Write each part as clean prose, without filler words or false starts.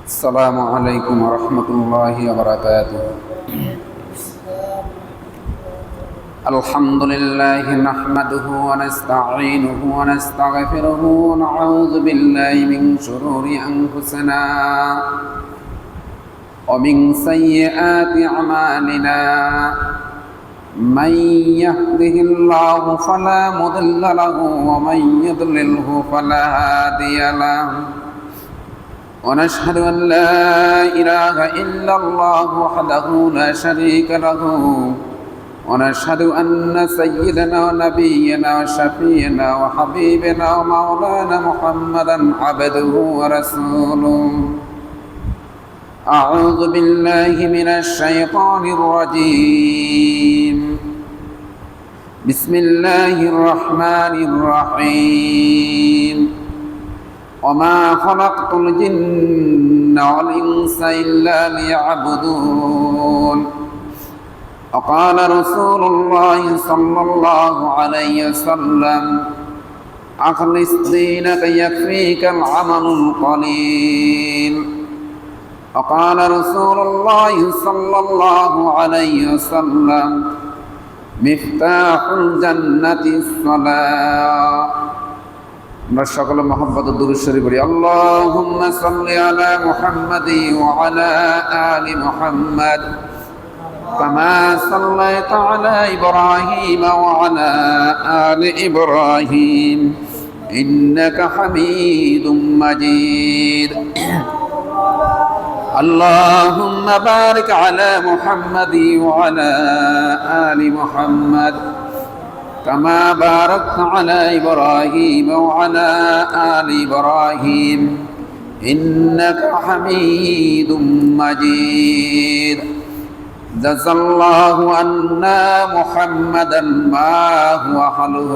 السلام عليكم ورحمة الله وبركاته. الحمد لله نحمده ونستعينه ونستغفره ونعوذ بالله من شرور أنفسنا ومن سيئات أعمالنا. من يهده الله فلا مضل له ومن يضلله فلا هادي له. ونشهد أن لا إله إلا الله وحده لا شريك له. ونشهد أن سيدنا ونبينا وشفينا وحبيبنا ومولانا محمدا عبده ورسوله. أعوذ بالله من الشيطان الرجيم. بسم الله الرحمن الرحيم. وما خلقت الجن والإنس إلا ليعبدون. وقال رسول الله صلى الله عليه وسلم: أخلص دينك يكفيك العمل القليل. وقال رسول الله صلى الله عليه وسلم: مفتاح الجنة الصلاة. আমরা সকলে মহব্বত ও দুরূদ শরীফ পড়ি। আল্লাহুম্মা সাল্লি আলা মুহাম্মাদি ওয়া আলা আলি মুহাম্মাদ কামা সাল্লাইতা আলা ইব্রাহিম ওয়া আলা আলি ইব্রাহিম ইন্নাকা হামিদুম মাজিদ। আল্লাহুম্মা বারিক আলা মুহাম্মাদি ওয়া আলা আলি মুহাম্মাদ كما باركت على إبراهيم وعلى آل إبراهيم إنك حميد مجيد. جزا الله عنا محمدا ما هو حله.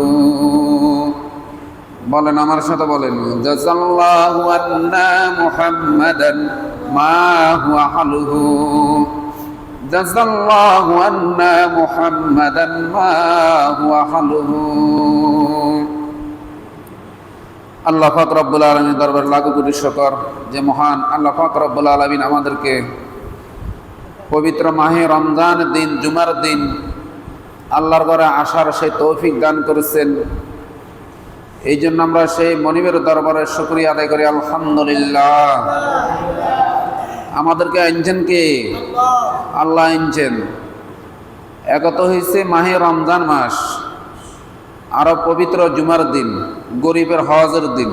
বলেন আমার সাথে বলেন, জাযাল্লাহু আন্না মুহাম্মাদান মা হুয়া হালুহু। জাযাল্লাহু আন্না মুহাম্মাদান মা হুয়া হালুহু। আল্লাহ পাক রব্বুল আলামিন দরবারে লাখো কোটি শুকর যে মহান আল্লাহ পাক রব্বুল আলামিন আমাদেরকে পবিত্র মাহে রমজান দিন, জুমার দিন আল্লাহর ঘরে আসার সেই তৌফিক দান করেছেন। এই জন্য আমরা সেই মনিবের দরবারে শুকরিয়া আদায় করি, আলহামদুলিল্লাহ। আমাদেরকে আনছেন কে? আল্লাহ আনছেন। একত হয়েছে মাহে রমজান মাস, আরো পবিত্র জুমার দিন, গরিবের হজের দিন।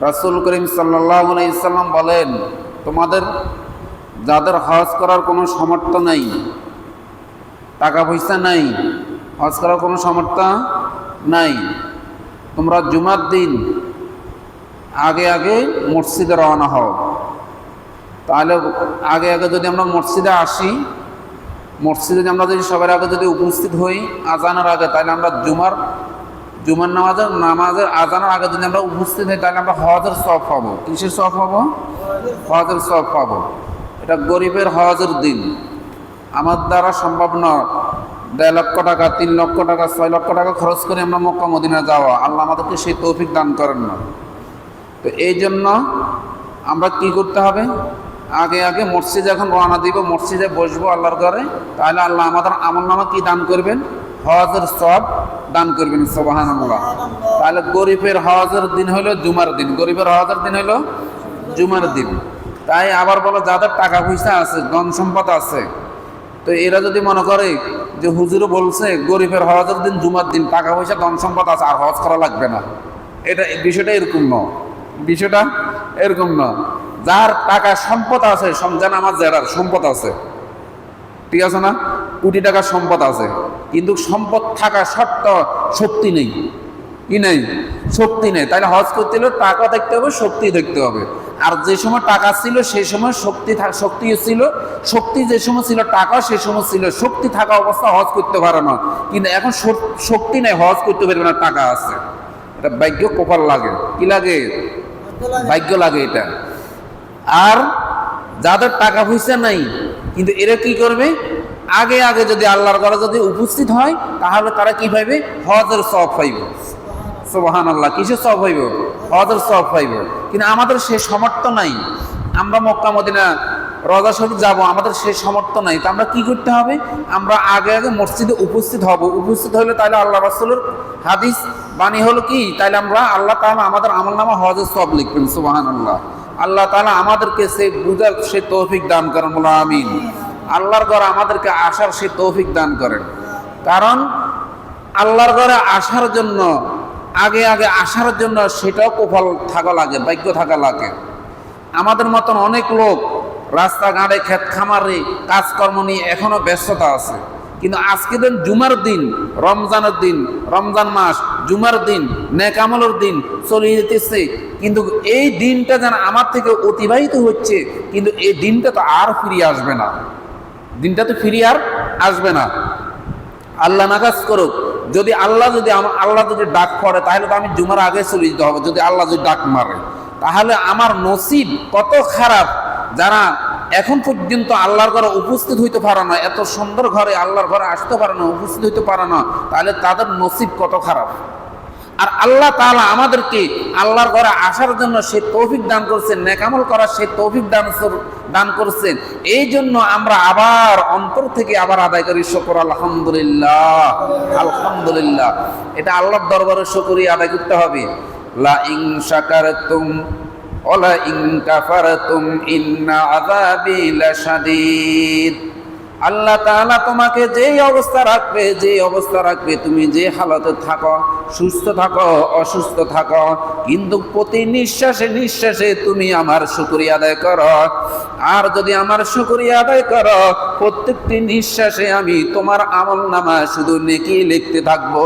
রাসূল করিম সাল্লাল্লাহু আলাইহি সাল্লাম বলেন, তোমাদের যাদের হজ করার কোনো সামর্থ্য নাই, টাকা পয়সা নাই, হজ করার কোনো সামর্থ্য নাই, তোমরা জুমার দিন আগে আগে মসজিদে রওনা হও। তাহলে আগে আগে যদি আমরা মসজিদে আসি, মসজিদে আমরা যদি সবার আগে যদি উপস্থিত হই আজানের আগে, তাহলে আমরা জুমার নামাজের আজানের আগে যদি আমরা উপস্থিত হই, তাহলে আমরা হজের সওয়াব পাবো। কিসের সওয়াব পাবো? হজের সওয়াব পাবো। এটা গরিবের হজের দিন। আমার দ্বারা সম্ভব নয় 1.5 লক্ষ টাকা, 3 লক্ষ টাকা, 6 লক্ষ টাকা খরচ করে আমরা মক্কা মদিনা যাওয়া। আল্লাহ আমাদেরকে সেই তৌফিক দান করেন না। তো এই জন্য আমরা কি করতে হবে? আগে আগে মসজিদে এখন রওনা দিব, মসজিদে বসবো আল্লাহর ঘরে, তাহলে আল্লাহ আমাদের আমলনামা কি দান করবেন? হজের সওয়াব দান করবেন। সুবহানাল্লাহ। তাহলে গরিবের হজের দিন হলো জুমার দিন, গরিবের হজের দিন হলো জুমার দিন। তাই আবার বলো, যাদের টাকা পয়সা আছে, ধন সম্পদ আছে, তো এরা যদি মনে করে যে হুজুরও বলছে গরিবের হজের দিন জুমার দিন, টাকা পয়সা ধন সম্পদ আছে, আর হজ করা লাগবে না, এটা বিষয়টা এরকম নয়। বিষয়টা এরকম নয়। যার টাকা সম্পদ আছে, যেন আমার যার সম্পদ আছে, ঠিক আছে না, কোটি টাকার সম্পদ আছে, কিন্তু সম্পদ থাকা সত্ত্বেও শক্তি নেই। কি নেই? শক্তি নেই। তাহলে হজ করতে হলে টাকা দেখতে হবে, শক্তি দেখতে হবে। আর যে সময় টাকা ছিল সেই সময় শক্তি ছিল, শক্তি যে সময় ছিল, টাকা সেই সময় ছিল। শক্তি থাকা অবস্থা হজ করতে পারে না, কিন্তু এখন শক্তি নেই, হজ করতে পারবে না, টাকা আছে। এটা ভাগ্য, কপাল লাগে। কি লাগে? ভাগ্য লাগে এটা। আর যাদের টাকা পয়সা নাই, কিন্তু এরা কি করবে? আগে আগে যদি আল্লাহর ঘরে যদি উপস্থিত হয়, তাহলে তারা কি পাইবে? হজের সওয়াব পাইবে। সুবহানাল্লাহ। কিসের সওয়াব হইব? হজের সওয়াব হইব। কিন্তু আমাদের সে সামর্থ্য নাই। আমরা মক্কা মদিনা রওজা শরীফ যাব, আমাদের সে সামর্থ্য নাই। তো আমরা কি করতে হবে? আমরা আগে আগে মসজিদে উপস্থিত হব। উপস্থিত হলে তাহলে আল্লাহ রাসূলের হাদিস বাণী হলো কি, তাহলে আমরা আল্লাহ তাআলা আমাদের আমলনামা হজের সওয়াব লিখবেন। সুবহানাল্লাহ। আল্লাহ তাআলা আমাদেরকে সে বুঝার সে তৌফিক দান করেন, বলো আমিন। আল্লাহর ঘরে আমাদেরকে আসার সে তৌফিক দান করেন। কারণ আল্লাহর ঘরে আসার জন্য আগে আগে আসার জন্য সেটাও কপাল থাকা লাগে, ভাগ্য থাকা লাগে। আমাদের মতন অনেক লোক রাস্তাঘাটে ক্ষেত খামারে কাজকর্ম নিয়ে এখনো ব্যস্ততা আছে, কিন্তু আজকে দিন জুমার দিন, রমজানের দিন, রমজান মাস, জুমার দিন, নেক আমলের দিন চলে যেতেছে, কিন্তু এই দিনটা যেন আমার থেকে অতিবাহিত হচ্ছে, কিন্তু এই দিনটা তো আর ফিরিয়ে আসবে না। দিনটা তো ফিরিয়ে আর আসবে না। আল্লাহ নাগাজ করুক। যদি আল্লাহ যদি ডাক পড়ে তাহলে তো আমি জুমার আগে চলে যেতে হবে। যদি আল্লাহ যদি ডাক মারে তাহলে আমার নসিব কত খারাপ, যারা এখন পর্যন্ত আল্লাহর ঘরে উপস্থিত হইতে পারে না, এত সুন্দর ঘরে আল্লাহর ঘরে আসতে পারে না, উপস্থিত হইতে পারে না, তাহলে তাদের নসিব কত খারাপ। আর আল্লাহ তাআলা আমাদেরকে আল্লাহর ঘরে আসার জন্য সে তৌফিক দান করছেন, নেক আমল করার সে তৌফিক দান করছেন। এই জন্য আমরা আবার অন্তর থেকে আবার আদায় করি শুকর, আলহামদুলিল্লাহ, আলহামদুলিল্লাহ। এটা আল্লাহর দরবারে শুকরিয়া আদায় করতে হবে। লা ইন শাকারতুম ওয়ালা ইন কাফারতুম ইন্না আযাবি লাশাদীদ। আল্লাহ তাআলা তোমাকে যেই অবস্থা রাখবে, তুমি যে হালতে থাকো, সুস্থ থাকো, অসুস্থ থাকো, কিন্তু প্রতি নিঃশ্বাসে নিঃশ্বাসে তুমি আমার শুকরিয়া আদায় করো। আর যদি আমার শুকরিয়া আদায় করো, প্রত্যেকটি নিঃশ্বাসে আমি তোমার আমলনামা শুধু নেকি লিখতে থাকবো।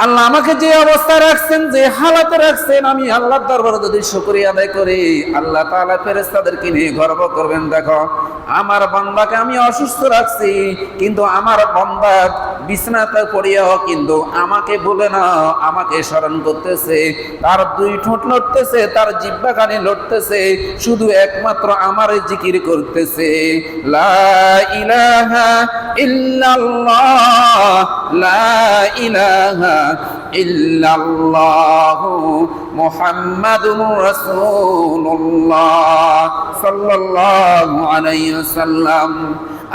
আল্লাহ আমাকে যে অবস্থা রাখছেন, যে হালাতে রাখছেন, আমি আল্লাহর দরবারে যদি শুকরিয়া আদায় করি, আল্লাহ তাআলা ফেরেশতাদেরকে নিয়ে গর্ব করবেন, দেখো আমার বান্দাকে আমি অসুস্থ রাখছি, কিন্তু আমার বান্দা বিছানাতে পড়িয়াও কিন্তু আমাকে বলে না, আমাকে স্মরণ করতেছে, তার দুই ঠোঁট লড়তেছে, তার জিহ্বা কানে লড়তেছে, শুধু একমাত্র আমার জিকির করতেছে, লা ইলাহা ইল্লাল্লাহ, লা ইলাহা ইল্লাল্লাহু মুহাম্মাদুর রাসূলুল্লাহ সাল্লাল্লাহু আলাইহি ওয়াসাল্লাম।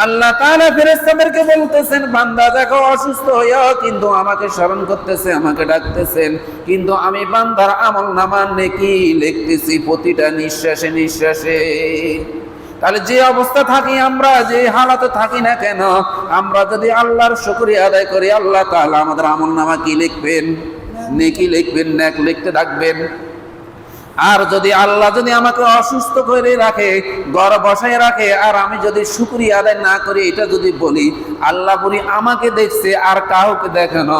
আল্লাহ তাআলা ফেরেশতাদেরকে বলতেছেন, বান্দা দেখো অসুস্থ হইয়াও কিন্তু আমাকে স্মরণ করতেছে, আমাকে ডাকতেছেন, কিন্তু আমি বান্দার আমলনামা নেকি লিখতেছি প্রতিটা নিঃশ্বাসে নিঃশ্বাসে। তাহলে যে অবস্থা থাকি আমরা, যে হালাতে থাকি না কেন, আমরা যদি আল্লাহর শুকরিয়া আদায় করি, আল্লাহ তাআলা আমাদের আমলনামা কি লিখবেন? নেকি লিখবেন, নেক লিখতে থাকবেন। আর যদি আল্লাহ যদি আমাকে অসুস্থ করে রাখে, ঘরে বসায় রাখে, আর আমি যদি শুকরিয়া আদায় না করি, এটা যদি বলি আল্লাহ বলি আমাকে দেখছে আর কাউকে দেখানো,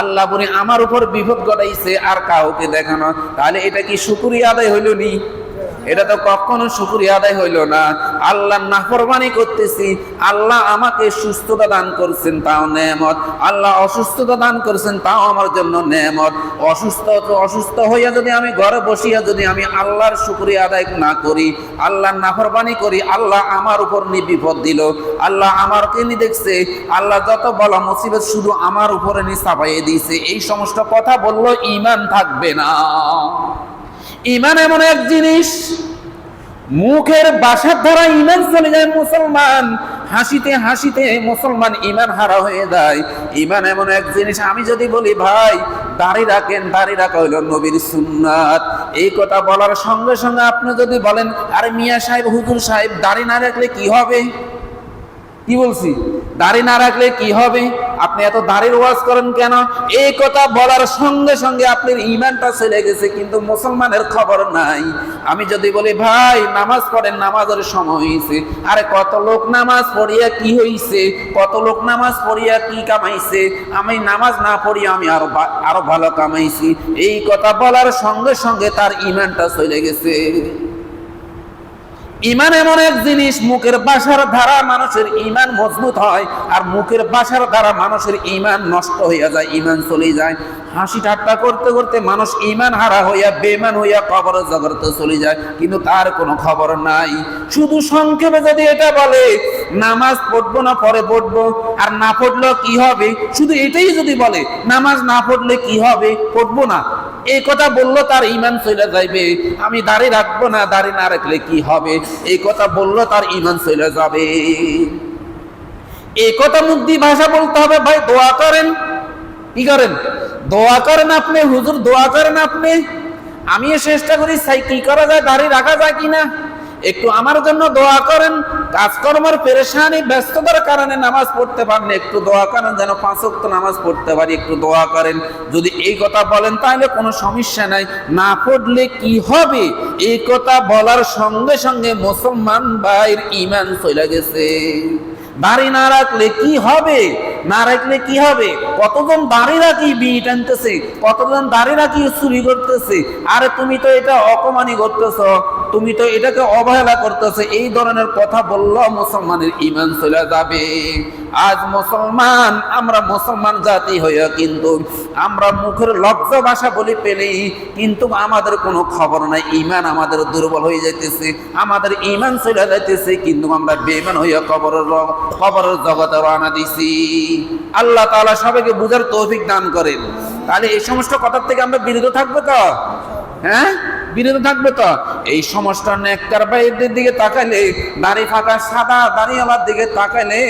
আল্লাহ বলি আমার উপর বিপদ ঘটাইছে আর কাউকে দেখানো, তাহলে এটা কি শুকরিয়া আদায় হইল নি? এটা তো কখনো শুকরিয়া আদায় হইল না। আল্লাহ নাফরমানি করতেছি, আল্লাহ আমাকে সুস্থতা দান করছেন, তাও নেয়ামত। আল্লাহ অসুস্থতা দান করছেন, তাও আমার জন্য নেয়ামত। অসুস্থ হইয়া যদি আমি ঘরে বসিয়া যদি আমি আল্লাহর শুকরিয়া আদায় না করি, আল্লাহর নাফরমানি করি, আল্লাহ আমার উপর বিপদ দিল, আল্লাহ আমারকে নি দেখছে, আল্লাহ যত বলা মুসিবত শুধু আমার উপরে নি চাপাইয়ে দিয়েছে, এই সমস্ত কথা বললো ঈমান থাকবে না। ঈমান এমন এক জিনিস, মুখের বাসার দ্বারা ঈমান চলে যায় মুসলমান, হাসিতে হাসিতে মুসলমান ঈমান হারা হয়ে যায়। ঈমান এমন এক জিনিস, আমি যদি বলি ভাই দাড়ি রাখেন, দাড়ি রাখা হইল নবীর সুন্নাত, এই কথা বলার সঙ্গে সঙ্গে আপনি যদি বলেন আরে মিয়া সাহেব, হুজুর সাহেব, দাড়ি না রাখলে কি হবে? কি বলছি? দাড়ি না রাখলে কি হবে? আপনি এত দাড়ির ওয়াজ করেন কেন? এই কথা বলার সঙ্গে সঙ্গে আপনার ঈমানটা চলে গেছে, কিন্তু মুসলমানের খবর নাই। আমি যদি বলি ভাই নামাজ পড়েন, নামাজের সময় হয়েছে, আরে কত লোক নামাজ পড়িয়া কি হইছে, কত লোক নামাজ পড়িয়া কি কামাইছে, আমি নামাজ না পড়িয়া আমি আরো ভালো কামাইছি, এই কথা বলার সঙ্গে সঙ্গে তার ঈমানটা চলে গেছে। ঈমান এমন এক জিনিস, মুখের ভাষার দ্বারা মানুষের ঈমান মজবুত হয়, আর মুখের ভাষার দ্বারা মানুষের ঈমান নষ্ট হইয়া যায়, ঈমান চলে যায়। হাসি ঠাট্টা করতে করতে মানুষ ঈমান হারা হইয়া বেঈমান হইয়া কবর জগতে চলে যায়, কিন্তু তার কোনো খবর নাই। শুধু সংক্ষেপে যদি এটা বলে নামাজ পড়বো না পরে পড়বো, আর না পড়লেও কি হবে, শুধু এটাই যদি বলে নামাজ না পড়লে কি হবে, পড়বো না, এই কথা বললো তার ঈমান চলে যাবে। আমি দাড়ি রাখবো না, দাড়ি না রাখলে কি হবে, এই কথা বললো তার ঈমান চলে যাবে। এই কথা মুখ দিয়ে ভাষা বলতে হবে, ভাই দোয়া করেন, কি করেন, দোয়া করেন আপনি, হুজুর দোয়া করেন আপনি, আমিও চেষ্টা করি চাই কি করা যায়, দাড়ি রাখা যায় কিনা, একটু আমার জন্য দোয়া করেন, কাজকর্মের পেরেশানি ব্যস্ততার কারণে নামাজ পড়তে পারেন, একটু দোয়া করেন যেন 5 ওয়াক্ত নামাজ পড়তে পারি, একটু দোয়া করেন। যদি এই কথা বলেন তাহলে কোনো সমস্যা নাই, না পড়লে কি হবে, এই কথা বলার সঙ্গে সঙ্গে মুসলমান ভাইয়ের ঈমান চলে গেছে। দাড়ি না রাখলে কি হবে, না রাখলে কি হবে, কতজন দাড়ি রাখি বিড়ি টানতেছে, কতজন দাড়ি রাখি চুরি করতেছে, আরে তুমি তো এটা অপমানি করতেছ, তুমি তো এটাকে অবহেলা করতেছ, এই ধরনের কথা বললো মুসলমানের ঈমান চলে যাবে। আজ মুসলমান, আমরা মুসলমান জাতি হইয়া কিন্তু আমরা মুখের লজ্জা ভাষা বলে পেলেই কিন্তু আমাদের কোনো খবর নাই, ঈমান আমাদের দুর্বল হয়ে যাইতেছে, আমাদের ঈমান চলে যাইতেছে, কিন্তু আমরা বেঈমান হইয়া কবরের জগতে রওনা দিছি। আল্লাহ তাআলা সবাইকে বুঝার তৌফিক দান করেন। তাহলে এই সমস্ত কথার থেকে আমরা বিরত থাকবো তো, হ্যাঁ বিরত থাকবে তো। এই সমস্ত নেককার ভাইদের দিকে তাকাইলে, দাড়ি ফাঁকা সাদা দাড়িওয়ালার দিকে তাকাইলে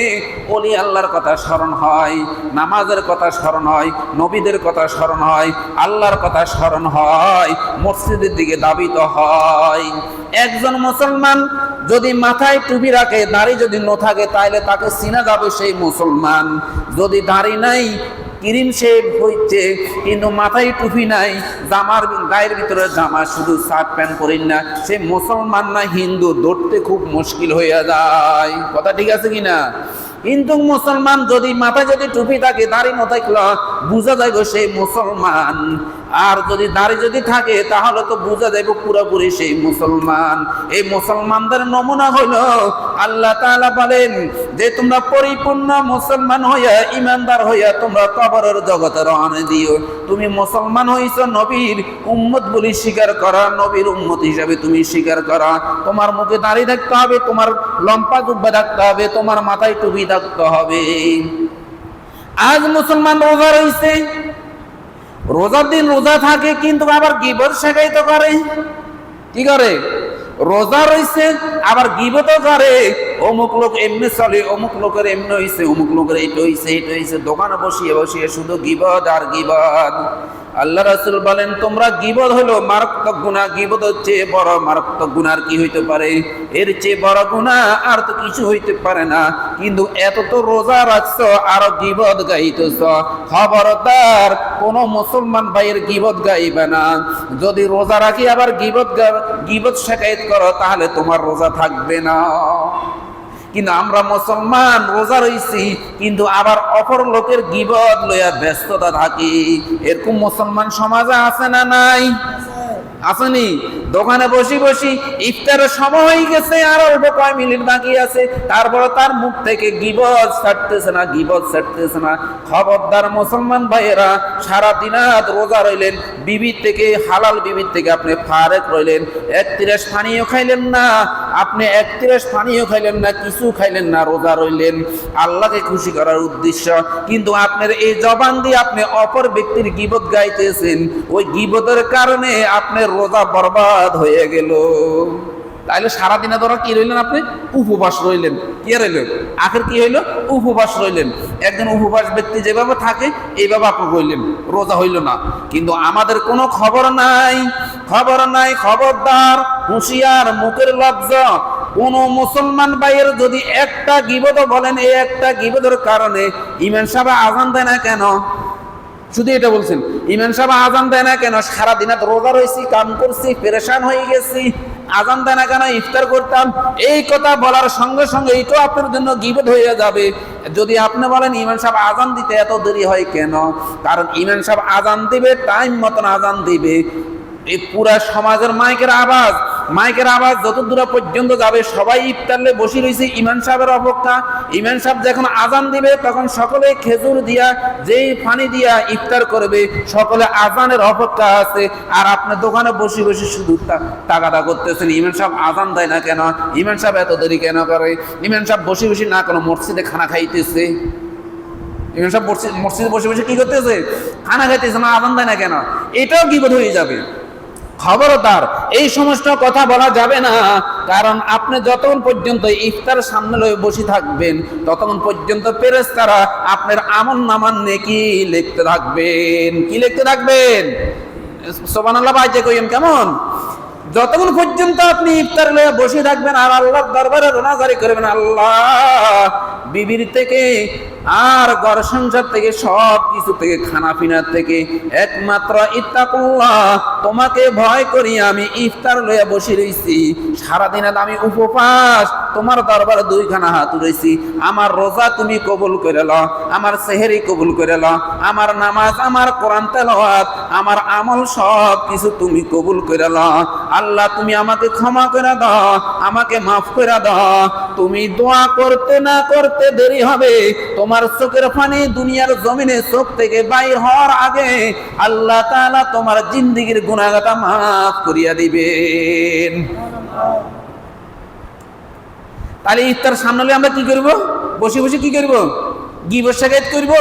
ওলি আল্লাহর কথা স্মরণ হয়, নামাজের কথা স্মরণ হয়, নবীদের কথা স্মরণ হয়, আল্লাহর কথা স্মরণ হয়, মসজিদের দিকে দাবিত হয়। একজন মুসলমান যদি মাথায় টুপি রাখে, দাড়ি যদি না থাকে, তাহলে তাকে চিনা যাবে সেই মুসলমান। যদি দাড়ি নাই, ক্রিম শেভ হইছে কিন্তু মাথায় টুপি নাই, জামার গায়ের ভিতরে জামা, শুধু শার্ট প্যান্ট পরেন না, সে মুসলমান না হিন্দু ধরতে খুব মুশকিল হইয়া যায়। কথা ঠিক আছে কিনা? কিন্তু মুসলমান যদি মাথায় যদি টুপি থাকে, দাড়ি না থাকলে বুঝা যাবে সেই মুসলমান, আর যদি দাড়ি যদি থাকে তাহলে তো বুঝা যাবে পুরোপুরি সেই মুসলমান। এই মুসলমানদের নমুনা হলো আল্লাহ তাআলা বলেন যে তোমরা পরিপূর্ণ মুসলমান হইয়া, ইমানদার হইয়া তোমরা কবরের জগতে রওনা দিও। তুমি মুসলমান হইছো, নবীর উম্মত বলি স্বীকার করা, নবীর উম্মত হিসাবে তুমি স্বীকার করা, তোমার মুখে দাড়ি থাকতে হবে, তোমার লম্বা জুব্বা থাকতে হবে, তোমার মাথায় টুপি থাকতে হবে। আজ মুসলমান রোজা রইছে, রোজার দিন রোজা থাকে কিন্তু আবার গীবত শেখাইতে করে, কি করে, রোজা রইছে আবার গীবত করে, অমুক লোক এমনি চলে, অমুক লোকের এমনি হইছে, অমুক লোকের এইটা হইছে, এইটা হইছে, দোকানে বসিয়ে বসিয়ে শুধু গীবত আর গীবত। আল্লাহ রাসূল বলেন তোমরা গীবত হলো মারাত্মক গুনাহ, গীবত হচ্ছে বড় মারাত্মক গুনাহ। আর কি হইতে পারে, এর চেয়ে বড় গুনাহ আর তো কিছু হইতে পারে না। কিন্তু এত তো রোজা রাখছো আর গীবত গাইতেছ, খবরদার কোন মুসলমান ভাইয়ের গীবত গাইবে না। যদি রোজা রাখি আবার গীবত শেখায়ত করো তাহলে তোমার রোজা থাকবে না। কিন্তু আমরা মুসলমান রোজা রইছি কিন্তু আবার অপর লোকের গীবত লইয়া ব্যস্ততা থাকি। এরকম মুসলমান সমাজে আছে না নাই? আসেনি? দোকানে বসি বসি ইফতারের সময় হয়ে গেছে, আর অল্প কয় মিনিট বাকি আছে, তারপরে তার মুখ থেকে গীবত ছাড়তেছে না, গীবত ছাড়তেছে না। খবরদার মুসলমান ভাইয়েরা, সারা দিন রোজা রইলেন, বিবির থেকে, হালাল বিবির থেকে আপনি ফারেক রইলেন, 31 পানিও খাইলেন না, আপনি 31 পানিও খাইলেন না, কিছু খাইলেন না, রোজা রইলেন আল্লাহকে খুশি করার উদ্দেশ্য। কিন্তু আপনার এই জবান দিয়ে আপনি অপর ব্যক্তির গীবত গাইতেছেন, ওই গীবতের কারণে আপনার রোজা বরবাদ হয়ে গেল। তাইলে সারাদিনে ধরা কি রইলেন, আপনি উপবাস রইলেন, কি রইলেন, আখের কি হইল, উপবাস রইলেন। একজন উপবাস ব্যক্তি যেভাবে থাকে এইভাবে আপনি রইলেন, রোজা হইল না। কিন্তু আমাদের কোনো খবর নাই, খবর নাই। খবরদার, হুঁশিয়ার, মুখের লজ্জা। কোন মুসলমান ভাইয়ের যদি একটা গীবত বলেন, এই একটা গীবতের কারণে ইমাম সাহেব আযান দেয় না কেন, শুধু এটা বলছেন, ইমাম সাহেব আযান দেয় না কেন, সারাদিন রোজা রয়েছি, কাম করছি, পেরেশান হয়ে গেছি, আযান দেয় না কেন, ইফতার করতাম, এই কথা বলার সঙ্গে সঙ্গে এইটাও আপনার জন্য গীবত হয়ে যাবে। যদি আপনি বলেন ইমাম সাহেব আযান দিতে এত দেরি হয় কেন, কারণ ইমাম সাহেব আযান দিবে, টাইম মতন আযান দিবে, এই পুরা সমাজের মাইকের আওয়াজ মাইকের আওয়াজ যত দূর পর্যন্ত যাবে সবাই ইফতারলে বসে রয়েছে ইমাম সাহেবের অপেক্ষা। ইমাম সাহেব যখন আজান দিবে তখন সকলে খেজুর দিয়া যেই পানি দিয়া ইফতার করবে, সকলে আজানের অপেক্ষা আছে। আর আপনি দোকানে বসে বসে শুধু টাকাটা করতেছেন, ইমাম সাহেব আজান দেয় না কেন, ইমাম সাহেব এত দেরি কেন করে, ইমাম সাহেব বসে বসে না কোনো মসজিদে খানা খাইতেছে, ইমাম সাহেব মসজিদে বসে বসে কি করতেছে, খানা খাইতেছে না, আজান দেয় না কেন, এটাও বিপদ হয়ে যাবে। খবরদার এই সমস্ত কথা বলা যাবে না, কারণ আপনি যতক্ষণ পর্যন্ত ইফতার সামনে লয়ে বসে থাকবেন ততক্ষণ পর্যন্ত ফেরেশতারা আপনার আমল নামান নেকি লিখতে থাকবেন। কি লিখতে থাকবেন? সুবহানাল্লাহ বাইতে কইেন কেমন? যতক্ষণ পর্যন্ত আপনি ইফতার লয়ে বসে থাকবেন আর আল্লাহর দরবারে রোনাজারি করবেন, আল্লাহ বিবির থেকে আর ঘর সংসার থেকে সব কিছু থেকে খানা পিনা থেকে একমাত্র ইত্তাকুল্লাহ তোমাকে ভয় করি আমি ইফতার লয়ে বসে রইছি, সারাদিন আমি উপবাস তোমার দরবারে দুইখানা হাত উঠাইছি, আমার রোজা তুমি কবুল করে লও, আমার সেহরি কবুল করে লও, আমার নামাজ, আমার কোরআন তেলাওয়াত, আমার আমল সব কিছু তুমি কবুল করে লও। আল্লাহ তুমি আমাকে ক্ষমা করে দাও, আমাকে মাফ করে দাও। তুমি দোয়া করতে না করতে দেরি হবে, তোমার চোখের পানি দুনিয়ার জমিনে চোখ থেকে বাইর হওয়ার আগে আল্লাহ তাআলা তোমার জিন্দেগীর গুনাহগাতা মাফ করিয়া দিবেন। তাহলে ইফতার সামনে আমরা কি করব? বসে বসে কি করব? গীবত শিকায়ত করব?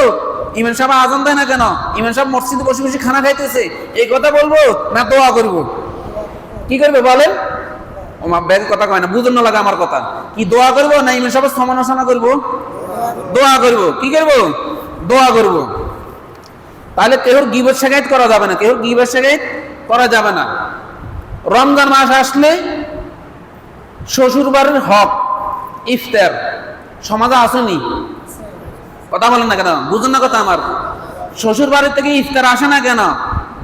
ইমাম সাহেব আজান দেয় না কেন, ইমাম সাহেব মসজিদে বসে বসে খানা খাইতেছে, এই কথা বলবো না দোয়া করব? কি করবে বলেন? ওমা ব্যাগ কথা কয় না, বুঝুন না লাগে আমার কথা। কি দোয়া করব না ইমাম সাহেবের সমালোচনা করব? দোয়া করব। কি করব? দোয়া করব। তাহলে কেউর গীবত শিকায়ত করা যাবে না, কেউর গীবত শিকায়ত করা যাবে না। রমজান মাস আসলে শ্বশুর বাড়ির হক ইফতার সমাজে আসেনি, কথা বলেন না কেন? বুঝুন না কথা আমার। শ্বশুর বাড়ির থেকে ইফতার আসে না কেন?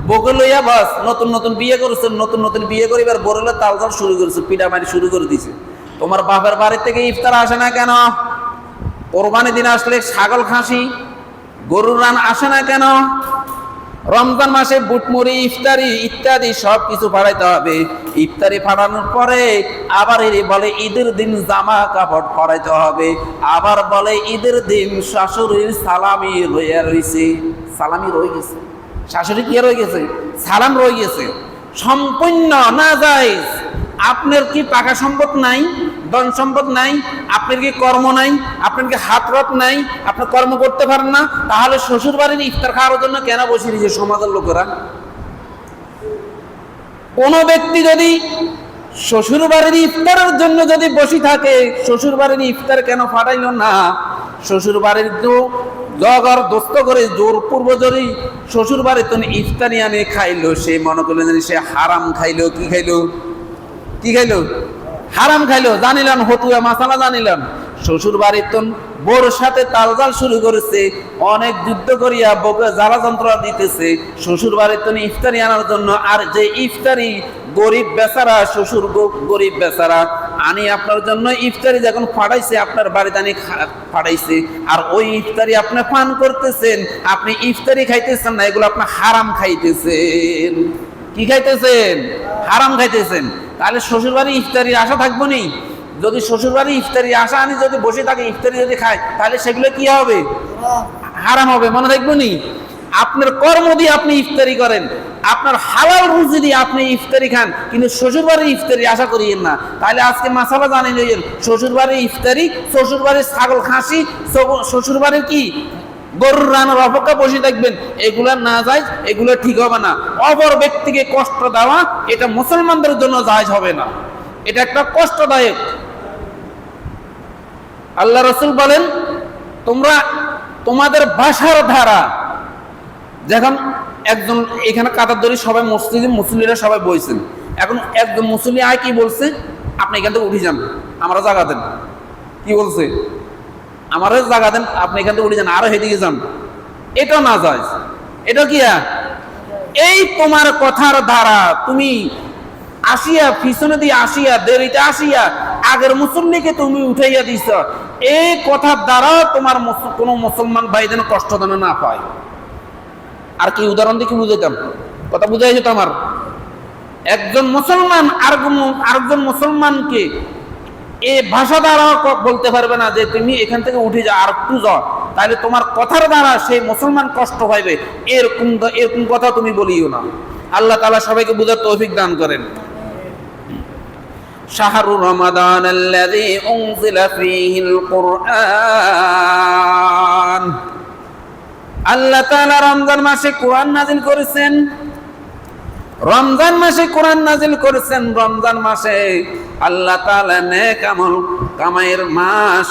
বকে লইয়া বাস নতুন নতুন বিয়ে করেছে, নতুন নতুন বিয়ে করিবার বরলে তালজাল শুরু করেছে, পিটামারি শুরু করে দিছে। তোমার বাপের বাড়ির থেকে ইফতার আসে না কেন? কোরবানি দিন আসলে ছাগল খাসি গরুর রান আসে না কেন? রমজান মাসে বুটমুড়ি ইফতারি ইত্যাদি সব কিছু ফাড়াইতে হবে। ইফতারি ফাড়ানোর পরে আবার বলে ঈদের দিন জামা কাপড় ফাড়াইতে হবে, আবার বলে ঈদের দিন শাশুড়ির সালামি রয়ে রয়েছে, সালামি রয়ে গেছে, শাশুড়ি কি রয়ে গেছে? সালাম রয়ে গেছে। সম্পূর্ণ না যায়জ। আপনার কি টাকা সম্পদ নাই, ধন সম্পদ নাই, আপনার কি কর্ম নাই, আপনার কি হাতরত নাই, আপনি কর্ম করতে পারেন না, তাহলে শ্বশুর বাড়ির ইফতার খাওয়ার জন্য কেন বসে রয়েছে সমাজের লোকেরা? কোন ব্যক্তি যদি শ্বশুর বাড়ির ইফতারের জন্য যদি বসে থাকে, শ্বশুর বাড়ির ইফতার কেন ফাটাইল না? শ্বশুর বাড়ির জগর দোস্ত করে জোর পূর্ব জোরই শ্বশুর বাড়িতে ইফতারি আনে খাইলো, সে মনে করলেন সে হারাম খাইলো। কি খাইলো? কি খাইলো? হারাম খাইলো। জানিলাম হতুয়া মাসালা জানিলাম। শ্বশুর বাড়িতে বোর সাথে তালজাল শুরু করেছে, অনেক যুদ্ধ করিয়া বউকে জ্বালা যন্ত্রণা দিতেছে শ্বশুর বাড়িতে ইফতারি আনার জন্য। আর যে ইফতারি গরিব বেচারা, শ্বশুর গরিব বেচারা আনি আপনার জন্য ইফতারি যখন ফাটাইছে, আপনার বাড়িতে আনি ফাটাইছে, আর ওই ইফতারি আপনি পান করতেছেন, আপনি ইফতারি খাইতেছেন না, এগুলো আপনি হারাম খাইতেছেন। কি খাইতেছেন? হারাম খাইতেছেন। তাহলে শ্বশুর বাড়ি ইফতারির আশা থাকবো নি? যদি শ্বশুর বাড়ি ইফতারি আশা আনি যদি বসে থাকে, ইফতারি যদি খায়, তাহলে সেগুলো কি হবে? হারাম হবে। মনে রাখবো নি? আপনার কর্ম দিয়ে আপনি ইফতারি করেন, আপনার হালাল রুজি দিয়ে আপনি ইফতারি খান, কিন্তু শ্বশুর বাড়ির ইফতারি আশা করিয়েন না। তাহলে আজকে মাসালা জানেন, শ্বশুর বাড়ির ইফতারি, শ্বশুর বাড়ির ছাগল খাসি, শ্বশুর বাড়ির কি গরুর রান্নার অপেক্ষা বসে থাকবেন, এগুলা না যায়, এগুলো ঠিক হবে না। অপর ব্যক্তিকে কষ্ট দেওয়া এটা মুসলমানদের জন্য জায়েজ হবে না, এটা একটা কষ্টদায়ক। আল্লাহ রাসূল বলেন, তোমরা তোমাদের ভাষার ধারা, যখন একজন এখানে কাতার ধরে সবাই মসজিদে মুসল্লিরা সবাই বইছেন, এখন একজন মুসল্লি আয় কি বলছে? আপনি এখান থেকে উঠে যান, আমরা জায়গা দেন। কি বলছে? আমারও জায়গা দেন, আপনি এখান থেকে উঠে যান, আরো হেদিকে যান। এটা না যায়। এটা কি? এই তোমার কথার দ্বারা তুমি আসিয়া পিছনে দিয়ে আসিয়া দেরিতে আসিয়া আগের মুসল্লিকে তুমি উঠাইয়া দিছ, এই কথার দ্বারা তোমার কোনো মুসলমান ভাই যেন কষ্ট যেন না পায়। আর কি উদাহরণ দিয়ে কি বুঝাইতাম? কথা বুঝাই যেত আমার। একজন মুসলমান আরেকজন মুসলমানকে এই ভাষা দ্বারা বলতে পারবে না যে তুমি এখান থেকে উঠে যাও আর একটু যাও, তাহলে তোমার কথার দ্বারা সেই মুসলমান কষ্ট পাইবে, এরকম কথা তুমি বলিও না। আল্লাহ তাআলা সবাইকে বুঝার তৌফিক দান করেন। শাহরু রমাদান আল্লাযী উনজিলা ফীহিল কুরআন, আল্লাহ তাআলা রমজান মাসে কোরআন নাযিল করেছেন। রমজান মাসে কোরআন নাযিল করেছেন। রমজান মাসে আল্লাহ তাআলা নেক আমল কামাইয়ের মাস।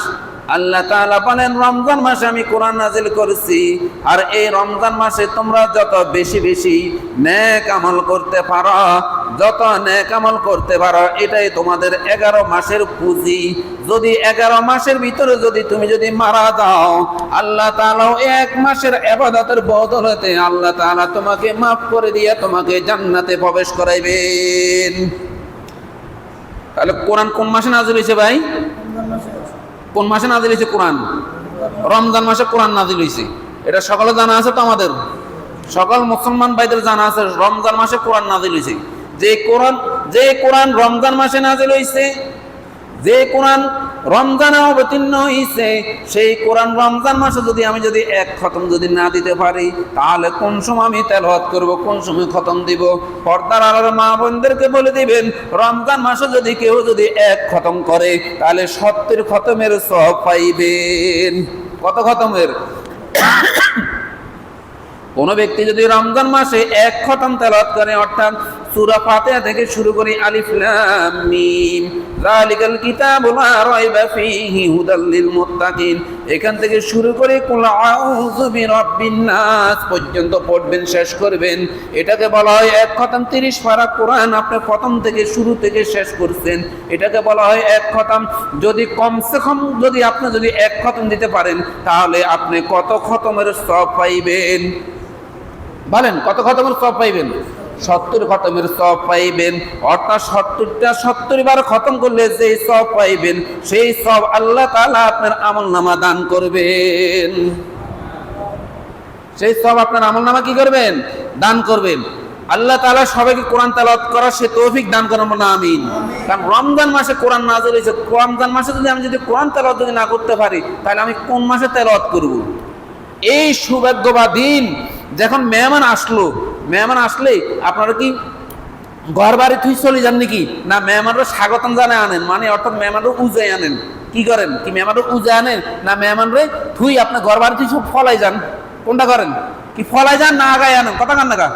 আল্লাহ তাআলা বলেন রমজান মাসে আমি কোরআন নাযিল করেছি, আর এই রমজান মাসে তোমরা যত বেশি বেশি নেক আমল করতে পারো, যত নেক আমল করতে পারো, এটাই তোমাদের 11 মাসের পুঁজি। যদি 11 মাসের ভিতরে তুমি যদি মারা যাও, আল্লাহ তাআলা এক মাসের ইবাদতের বদলতে আল্লাহ তাআলা তোমাকে মাফ করে দিয়ে তোমাকে জান্নাতে প্রবেশ করাইবেন। তাহলে কোরআন কোন মাসে নাযিল হয়েছে ভাই? কোন মাসে নাযিল হয়েছে কোরআন? রমজান মাসে কোরআন নাযিল হয়েছে। এটা সকলে জানা আছে তো, আমাদের সকল মুসলমান ভাইদের জানা আছে রমজান মাসে কোরআন নাযিল হয়েছে। যে কোরআন রমজান মাসে নাযিল হয়েছে, যে কোরআন রমজানে অবতীর্ণ হয়েছে, সেই কোরআন রমজান মাসে আমি যদি এক খতম না দিতে পারি, তাহলে কোন সময় আমি তেলাওয়াত করব, কোন সময় খতম দিব? পর্দার আড়ার মা বোনদেরকে বলে দিবেন, রমজান মাসে কেউ এক খতম করে, তাহলে 70 খতমের সওয়াব পাইবেন। কত খতমের? কোন ব্যক্তি যদি রমজান মাসে এক খতম তেলাওয়াত করে, অর্থাৎ সূরা ফাতিহা থেকে শুরু করে আলিফ লাম মিম যালিকাল কিতাবু লা রাইবা ফীহি হুদাল লিল মুত্তাকিন, এখান থেকে শুরু করে কুল আউযু বিরাব্বিন নাস পর্যন্ত পড়বেন, শেষ করবেন। এটাকে বলা হয় এক খতম। 30 পারা কোরআন আপনি প্রথম থেকে শুরু থেকে শেষ করছেন, এটাকে বলা হয় এক খতম। যদি কমসে কম আপনি এক খতম দিতে পারেন, তাহলে আপনি কত খতমের সওয়াব পাইবেন? বলেন, কত খতমের সওয়াব পাইবেন? 70 খতমের সওয়াব পাইবেন। অর্থাৎ 70 বার খতম করলে যে সওয়াব পাইবেন, সেই সওয়াব আল্লাহ তাআলা আপনার আমলনামা দান করবেন। সেই সওয়াব আপনার আমলনামা কি করবেন? দান করবেন। আল্লাহ তাআলা সবাইকে কোরআন তেলাওয়াত করার সে তৌফিক দান করেন, বলুন আমিন। কারণ রমজান মাসে কোরআন নাযিল হয়েছে। রমজান মাসে আমি কোরআন তেলাওয়াত না করতে পারি, তাহলে আমি কোন মাসে তেলাওয়াত করব? এই সৌভাগ্য বা দিন যখন মেহমান আসলে আপনারা কি ঘর বাড়ি থুই চলে যান নাকি? না, মেহমানরা স্বাগতম জানাই আনেন, মানে অর্থাৎ মেহমানরা উজাই আনেন। কি করেন? কি মেহমানরা উজাই আনেন না মেহমানরে থুই আপনি ঘর বাড়ি থুই সব ফলাই যান? কোনটা করেন? কি ফলাই যান না আগায় আনেন? কথা কান না,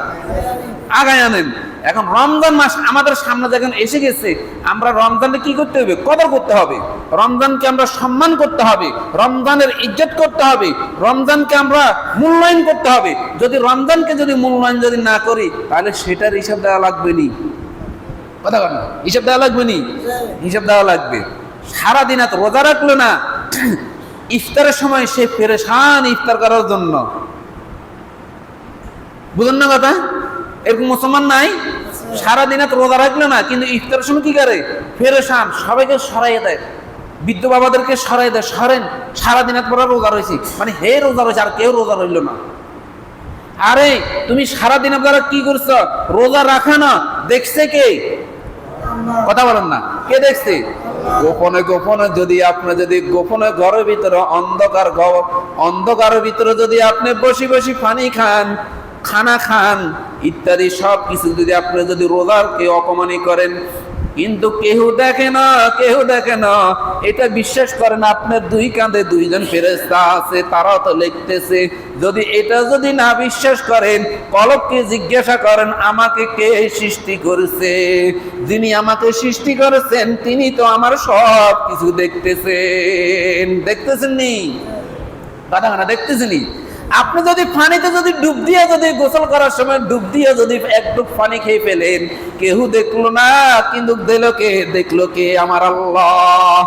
আগায় আনেন। এখন রমজান মাস আমাদের সামনে যখন এসে গেছে, আমরা রমজানকে কি করতে হবে? কদর করতে হবে। রমজানকে আমরা সম্মান করতে হবে, রমজানের ইজ্জত করতে হবে, রমজানকে আমরা মূল্যায়ন করতে হবে। যদি রমজানকে মূল্যায়ন না করি, তাহলে সেটার হিসাব দেওয়া লাগবে নি। কথা বলেন, হিসাব দেওয়া লাগবে নি? হিসাব দেওয়া লাগবে। সারাদিন এত রোজা রাখলো না, ইফতারের সময় সে পেরেশান ইফতার করার জন্য। বুঝুন না কথা? এরকম মুসলমান নাই? সারাদিন এত রোজা রাখলো না, কিন্তু ইফতারের সময় কি করে? পেরেশান, সবাইকে সরাইয়ে দেয়, বৃদ্ধ বাবাদেরকে সরাই দেয়, সরেন, সারাদিন এত বড় রোজা রয়েছি, মানে হে রোজা রয়েছে, আর কেউ রোজা রইল না। আরে তুমি সারাদিন আপনারা কি করছো? রোজা রাখা না, দেখছে কে? কথা বলেন না, কে দেখছে? গোপনে গোপনে গোপনে ঘরের ভিতরে অন্ধকারের ভিতরে আপনি বসে বসে পানি খান, খানা খান, ইত্যাদি সব কিছু আপনি রোজাকে অপমানি করেন, কিন্তু কেউ দেখে না, এটা বিশ্বাস করেন আপনার দুই কাঁধে দুইজন ফেরেশতা আছে, তারাও তো লিখতেছে। এটা না বিশ্বাস করেন, কলবকে জিজ্ঞাসা করেন আমাকে কে সৃষ্টি করেছে? যিনি আমাকে সৃষ্টি করেছেন তিনি তো আমার সব কিছু দেখতেছেন নি? কথা না, দেখতেছেনি? আপনি পানিতে ডুব দিয়ে গোসল করার সময় ডুব দিয়ে এক ডুব পানি খেয়ে ফেলেন, কেউ দেখলো না, কিন্তু দেখলো কে? আমার আল্লাহ।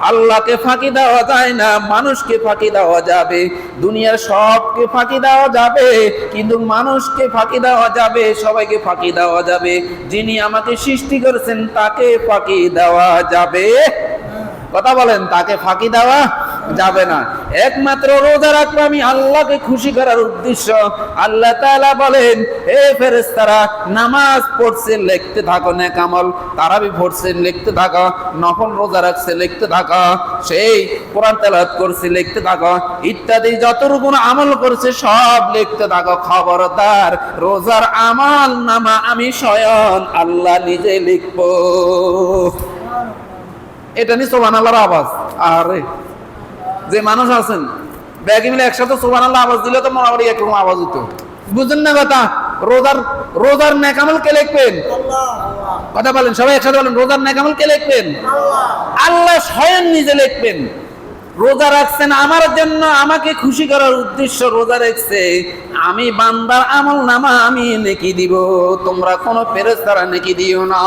আল্লাহকে ফাঁকি দেওয়া যায় না, মানুষকে ফাঁকি দেওয়া যাবে, দুনিয়ার সবকে ফাঁকি দেওয়া যাবে, কিন্তু মানুষকে ফাঁকি দেওয়া যাবে, সবাইকে ফাঁকি দেওয়া যাবে। যিনি আমাকে সৃষ্টি করেছেন তাকে ফাঁকি দেওয়া যাবে। কথা বলেন, তাকে ফাঁকি দেওয়া যাবে না। একমাত্র রোজা রাখবো আমি আল্লাহকে খুশি করার উদ্দেশ্য। আল্লাহ তাআলা বলেন, হে ফেরেশতারা, নামাজ পড়ছে লিখতে থাকো নেক আমল, তারাবি পড়ছে লিখতে থাকো, নফল রোজা রাখছে লিখতে থাকো, সেই কোরআন তেলাওয়াত করছে লিখতে থাকো, ইত্যাদি যতটুকু আমল করছে সব লিখতে থাকো। খবরদার, রোজার আমল নামা আমি স্বয়ং আল্লাহ নিজে লিখবো। এটা নি সুবহানাল্লাহর আওয়াজ। আরে যে মানুষ আছেন ব্যাগে মিলে একসাথে সুবহানাল্লাহ আওয়াজ দিলে তো মোটামুটি একরকম আওয়াজ হতো। বুঝলেন না কথা? রোজার নেক আমল কে লিখবেন? কথা বলেন, সবাই একসাথে বলেন, রোজার নেক আমল কে লিখবেন? আল্লাহ স্বয়ং নিজে লিখবেন। রোজা রাখছেন আমার জন্য, আমাকে খুশি করার উদ্দেশ্য রোজা রাখছে, আমি বান্দার আমল নামা আমি নেকি দিব, তোমরা কোনো ফেরেশতারা নেকি দিও না।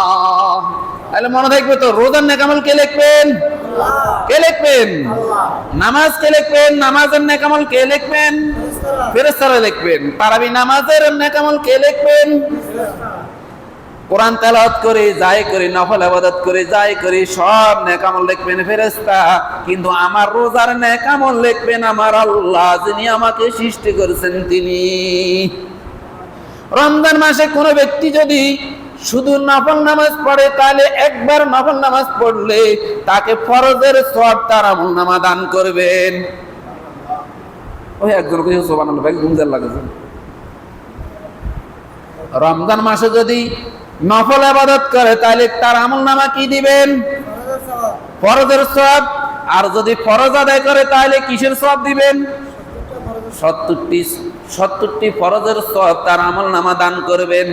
তাহলে মনে থাকবে তো, রোজার নেক আমল কে লিখবেন? কে লিখবেন? নামাজ কে লিখবেন? নামাজের নেক আমল কে লিখবেন? ফেরেশতারা লিখবেন। তারাবি নামাজের নেক আমল কে লিখবেন? কোরআন তেলাওয়াত করে যাই করি, নফল ইবাদত করে যাই করি, সব নেক আমল লিখবেন ফেরেশতা। কিন্তু আমার রোজার নেক আমল লিখবেন আমার আল্লাহ, যিনি আমাকে সৃষ্টি করেছেন তিনি। রমজান মাসে কোনো ব্যক্তি যদি শুধু নফল নামাজ পড়ে, তাহলে একবার নফল নামাজ পড়লে তাকে ফরজের সওয়াব তার আমলনামা দান করবেন। ওই একজন কইছে সুবহানাল্লাহ, ভাই গুনজার লাগেছে। রমজান মাসে যদি নফল ইবাদত করে তাহলে তার আমলনামা কি দিবেন? ফরজের সওয়াব। আর যদি ফরজ আদায় করে তাহলে কিসের সওয়াব দিবেন? 70টি ফরজের সওয়াব তার আমলনামা দান করবেন।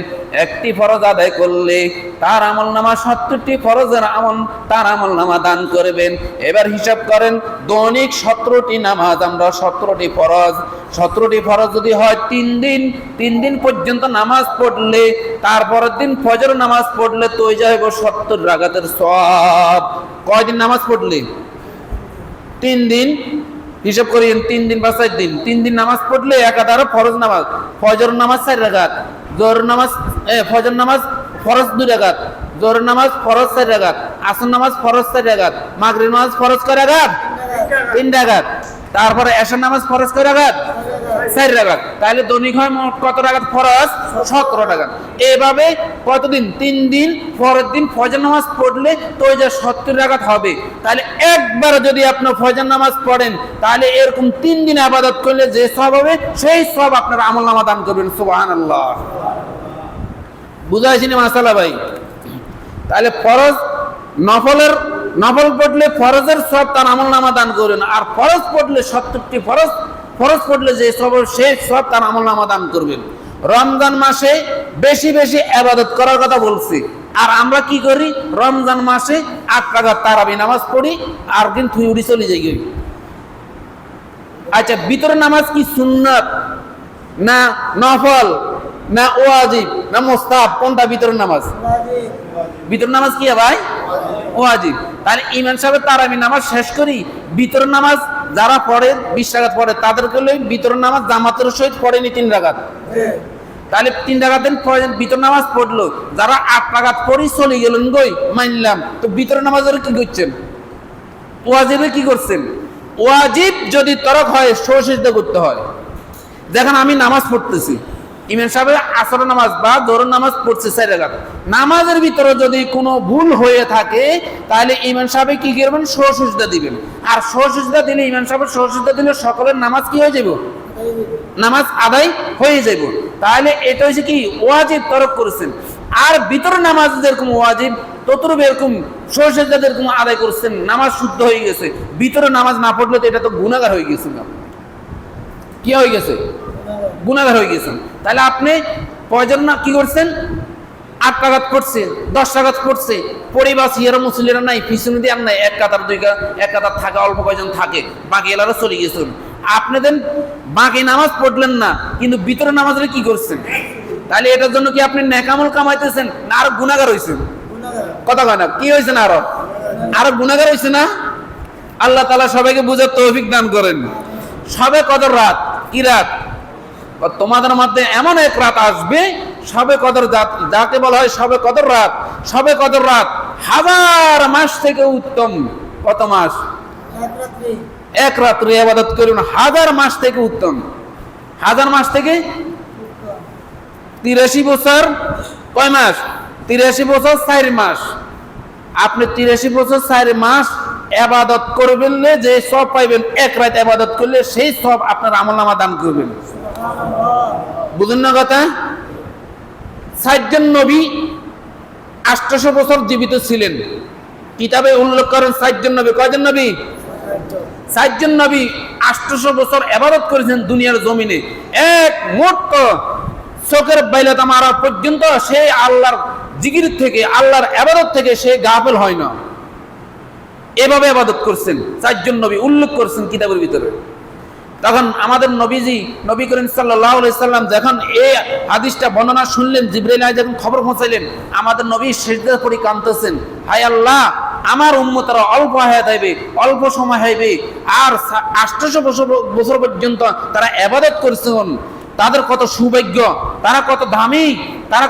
একটি ফরজ আদায় করলে তার আমলনামা 70টি ফরজের আমল তার আমলনামা দান করবেন। এবার হিসাব করেন, দৈনিক 17টি নামাজ, আমরা 17টি ফরজ যদি হয় 3 দিন পর্যন্ত নামাজ পড়লে, তারপরের দিন ফজর নামাজ পড়লে তো হয়ে যাবে 70 রাকাতের সওয়াব। কয়দিন নামাজ পড়লে? 3 দিন। হিসাব করেন, 3 দিন বা 4 দিন, 3 দিন নামাজ পড়লে একাধারে ফরজ নামাজ, ফজর নামাজ 4 রাকাত, জোহর নামাজ ফজর নামাজ ফরজ 2 রাকাত, জোহর নামাজ ফরজ 4 রাকাত, আসর নামাজ ফরজ 4 রাকাত, মাগরিব নামাজ ফরজ কয় রাকাত? 3 রাকাত। তারপরে এশার নামাজ ফরজ কয় রাকাত? 4 রাকাত। তাহলে দৈনিক হয় মোট কত রাকাত ফরজ? 17 রাকাত। এভাবে কতদিন? 3 দিন। পরের দিন ফজর নামাজ পড়লে তো ওই যে 70 রাকাত হবে। তাহলে একবার যদি আপনি ফজর নামাজ পড়েন, তাহলে এরকম 3 দিন ইবাদত করলে যে সওয়াব হবে, সেই সওয়াব আপনার আমলনামা দান করবেন। সুবহানাল্লাহ। বুঝাইছি না মাসালা ভাই? তাহলে ফরজ নফল পড়লে ফরজের সওয়াব তার আমলনামা দান করবেন, আর ফরজ পড়লে 70টি ফরজ পড়লে যে সওয়াব, সেই সওয়াব তার আমলনামা দান করবেন। রমজান মাসে বেশি বেশি ইবাদত করার কথা বলছি। আর আমরা কি করি? রমজান মাসে 8 রাকাত তারাবি নামাজ পড়ি, আর দিন থুই উড়ি চলে যাই। আচ্ছা, ভিতরের নামাজ কি সুন্নাত না নফল না ওয়াজিব না মুস্তাহাব? কোনটা ভিতরের নামাজ? ভিতরের নামাজ কি ভাই? ওয়াজিব। তাহলে ইমাম সাহেবের তারাবি নামাজ শেষ করি, ভিতরের নামাজ যারা পড়ে 20 রাকাত পড়ে, তাদেরকে ভিতরের নামাজ জামাতের সহিত পড়েনি 3 রাকাত। তাহলে 3 রাকাতের ভিতর নামাজ পড়লো, যারা 8 রাকাত পড়ি চলে গেলেন গই, মানলাম। তো ভিতরের নামাজের কি করছেন? ওয়াজিবে কি করছেন? ওয়াজিব যদি তরক হয়, সহিষ্ণুতা করতে হয়। দেখেন, আমি নামাজ পড়তেছি, ইমাম সাহেব আসর নামাজ বা জোহর নামাজ পড়ছে 4 রাকাত, নামাজের ভিতরে যদি কোনো ভুল হয়ে থাকে, তাহলে ইমাম সাহেব কি করবেন? সহিষ্ণুতা দিবেন। আর সহিষ্ণুতা দিলে, ইমাম সাহেব সহিষ্ণুতা দিলে সকলের নামাজ কি হয়ে যাব? নামাজ আদায় হয়ে যাব। তাহলে এটা হচ্ছে কি? ওয়াজিব তরক করেছেন। আর ভিতরে নামাজ যেরকম ওয়াজিব, ততটুকু এরকম সহিষ্ণুতা যেরকম আদায় করছেন, নামাজ শুদ্ধ হয়ে গেছে। ভিতরে নামাজ না পড়লে তো এটা তো গুনাহগার হয়ে গেছে। কি হয়ে গেছে? গুনাহগার হয়ে গেছেন। তাহলে আপনি ফজর না কি করছেন? 8 রাকাত পড়ছে, 10 রাকাত পড়ছে, পরিবার সিয়ারা মুসলিরা নাই, পিছনে দিয়ে নাই, 1 কাতার 2 কাতার, 1 কাতার থাকে, অল্প কয়জন থাকে, বাকি এলারা চলে গেছেন। আপনি দেন বাকি নামাজ পড়লেন না, কিন্তু ভিতরে নামাজে কি করছেন? তাহলে এটার জন্য কি আপনি নেক আমল কামাইতেছেন না আরো গুনাহগার হইছেন? কথা কয় না? কি হইছেন? আরো গুনাহগার হইছে না? আল্লাহ তাআলা সবাইকে বুঝার তৌফিক দান করেন। সবে কদর রাত, কি রাত? তোমাদের মধ্যে এমন এক রাত আসবে, সবে কদর, যাকে বলা হয় সবে কদর রাত। সবে কদর রাত 1000 মাস থেকে উত্তম। কত মাস? এক রাত্রে ইবাদত করবেন 1000 মাস থেকে উত্তম। 1000 মাস থেকে 83 বছর কয় মাস? 83 বছর 4 মাস। আপনি 83 বছর 4 মাস ইবাদত করবেন, যে সব পাইবেন এক রাত ইবাদত করলে সেই সব আপনার আমলনামা দান করবেন। বুঝুন না কথা? 60 জন নবী 800 বছর জীবিত ছিলেন। কিতাবে উল্লেখ করেন 60 জন নবী। কয়জন নবী? 60 জন নবী 800 বছর ইবাদত করেছেন দুনিয়ার জমিনে। এক মুহূর্ত চোখের বাইলাতা মারা পর্যন্ত সে আল্লাহর জিকির থেকে, আল্লাহর ইবাদত থেকে সে গাফেল হয় না। এভাবে ইবাদত করছেন 4 জন নবী, উল্লেখ করছেন কিতাবের ভিতরে। তখন আমাদের নবীজি, নবী করিম সাল্লাল্লাহু আলাইহি সাল্লাম যখন এই হাদিসটা বর্ণনা শুনলেন, জিবরাইল আলাইহিস যখন খবর পৌঁছাইলেন, আমাদের নবী সিজদা পড়ে কাঁদতেছেন, হায় আল্লাহ, আমার উম্মতরা অল্প হায়াত হইবে, অল্প সময় হইবে, আর 800 বছর পর্যন্ত তারা ইবাদত করছেন, তাদের কত সৌভাগ্য, তারা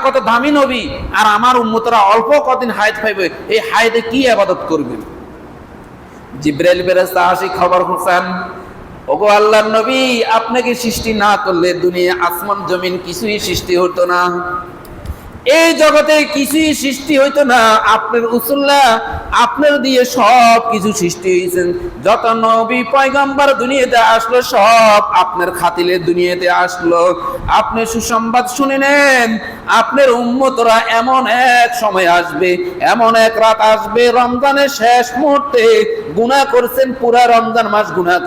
কত দামি নবী, আর আমার উম্মতরা অল্প কদিন হায়াত পাইবে, এই হায়াতে কি ইবাদত করবেন? জিবরাইল ফেরেশতা আসি খবর পৌঁছান, ওগো আল্লাহর নবী, আপনাকে সৃষ্টি না করলে দুনিয়া আসমান জমিন কিছুই সৃষ্টি হতো না, এই জগতে কিছুই সৃষ্টি হইতো না। আপনার উসুল্লাহ, আপনার দিয়ে সব কিছু সৃষ্টি হয়েছেন। যত নবী পয়গম্বর দুনিয়াতে আসলো সব আপনার খাতিলে দুনিয়াতে আসলো। আপনি সুসংবাদ শুনে নেন, আপনার উম্মতরা এমন এক সময় আসবে, এমন এক রাত আসবে, রমজানের শেষ মুহূর্তে গুনাহ করছেন, পুরা রমজান মাস গুনাহ